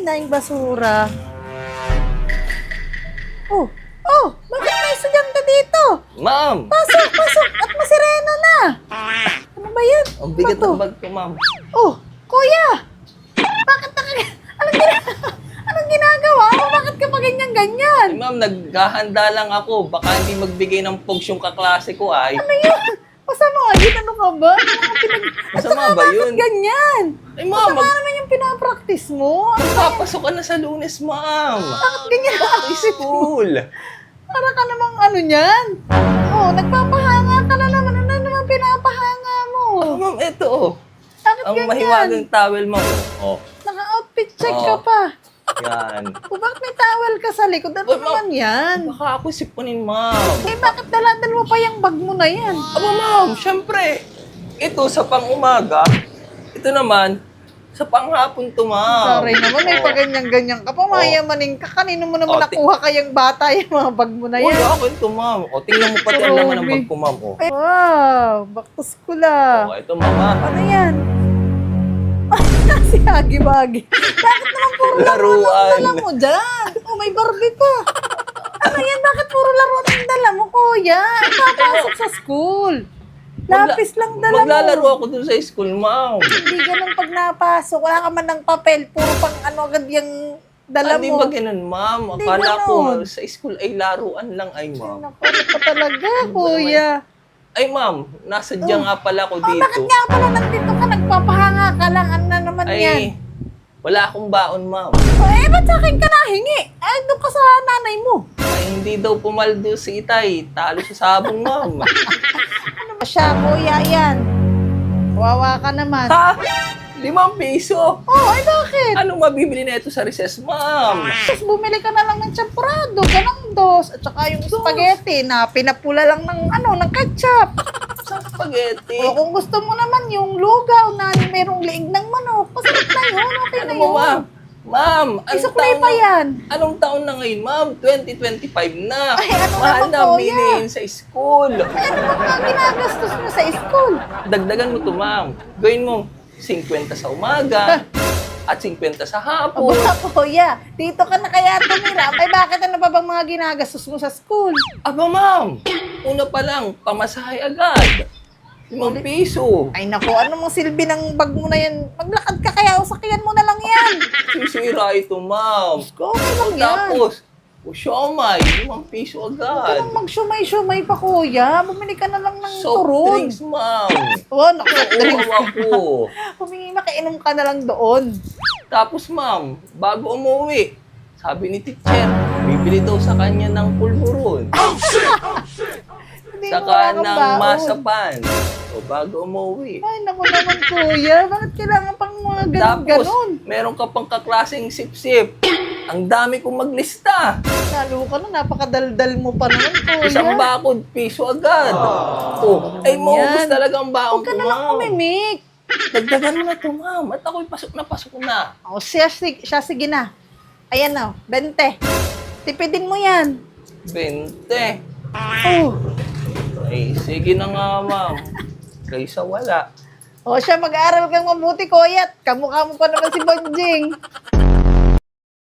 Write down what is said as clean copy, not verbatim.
naing basura. Bakit may estudyante dito? Ma'am! Pasok! At masirena na! Ano ba yan? Ang bigat Ano to? ng bag ko, ma'am. Kuya! Bakit Anong ginagawa mo? Bakit ka pa ganyan-ganyan? Ay, ma'am, naghahanda lang ako. Baka hindi magbigay ng pogs yung kaklase ko, ay. Ano yun? Masama yun? Ano ka ba? Masama ba yun? Bakit ganyan? Ay, ma'am, Masama naman yung pinapractice mo. magpapasok ka na sa Lunes, ma'am. Bakit ganyan? School. Para ka namang ano niyan? Nagpapahanga ka na naman. Ano naman pinapahanga mo? Ma'am, eto, oh. Bakit Ang ganyan? mahiwagang towel, ma'am. Oh, Naka-outfit check Oo. ka pa. yan. Bakit may towel ka sa likod? Ano Uy, ma'am. naman yan? Baka ako sipunin, ma'am. Bakit daladal mo pa yung bag mo na yan? Aba, ma'am, syempre. Ito sa pang-umaga. Ito naman, sa panghapon to, ma'am. Sorry naman, may Oh. paganyan-ganyan ka pa. Mayamanin ka. Kanino mo naman Oh, nakuha kayang bata yung mga bag mo na Uy, yan? akin to, ma'am. O, tingnan mo pati ang laman ng bag ko, ma'am. O, Wow, baktos ko la. ito, mama. Ano yan? Si Hagi-Bagi. Bakit naman puro laruan ang Laruan. dala mo dyan? May Barbie pa. Ano yan? Bakit puro laruan ang dala mo, kuya? Papasok sa school. Lapis lang dala mo. Maglalaro ako dun sa school, ma'am. Hindi ganun pag napasok. Wala ka man ng papel. Puro pang ano agad yung dala Hindi mo. ba ganun, ma'am? Hindi Akala ko ganun. sa school ay laruan lang, ay, ma'am. Naku, ano pa talaga, kuya? Ay, ma'am, nasadya nga pala ako dito. Bakit nga pala nandito ka? Nagpapahanga ka lang. Ano na naman yan? Ay, wala akong baon, ma'am. Ba't sa akin ka nahingi? Doon ka sa nanay mo. Ay, hindi daw pumaldo si Itay. Talo sa sabong, ma'am. Ano ba siya, kuya, yan? Wawa ka naman. Ha? 5 piso? Bakit? Anong mabibili na ito sa recess, ma'am? Tapos bumili ka na lang ng champurado, ganang dos, at saka yung spaghetti na pinapula lang ng ketchup. Sa spaghetti. O kung gusto mo naman yung lugaw na merong liig ng manok, masarap na yun, okay Ano na mo, yun. ma'am? Ma'am, Isuklay pa yan. Anong taon na ngayon, ma'am? 2025 na. Ay, ano Mahal naman na po bilihin sa school. Ano ba mga ginagastos mo sa school? Dagdagan mo to, ma'am. Gawin mo 50 sa umaga at 50 sa hapon. Aba, kuya, dito ka na kaya tumira. Ay, bakit ano pa bang mga ginagastos mo sa school? Aba, ma'am. Una pa lang, pamasahe agad. 5 piso. Ay, naku, ano mong silbi ng bag mo na yan? Maglakad ka kaya o sakyan mo na lang yan. Sisira ito, ma'am. Okay lang yan. Tapos, siomay, 5 piso agad. Anong mag-shumay-shumay pa, kuya? Bumili ka na lang ng Soft turon. drinks, ma'am. Naku, Oo, ako. humingi makainom ka na lang doon. Tapos, ma'am, bago umuwi, sabi ni teacher, bibili daw sa kanya ng pulburon. Hindi mo Saka wala kang ng baon. masapan. O bago umuwi. Ay, naku naman, kuya. Bakit kailangan pang mga Tapos, ganon-ganon? meron ka pang kaklaseng sip-sip. Ang dami kong maglista. Lalo ka na, napakadaldal mo pa naman, kuya. Isang bakod, piso agad. Oh, ay maubos talaga ang baon Huwag ka ko, na lang ma'am. umimik. Dagdagan mo na to, ma'am. At ako'y pasok na. O, siya, sige na. Ayan na, 20. Tipidin mo yan. 20. Oh. Ay, sige na nga, ma'am. Kaysa wala. O siya, mag-aaral kang mabuti, kuya. At kamukha mo pa naman si Bonjing.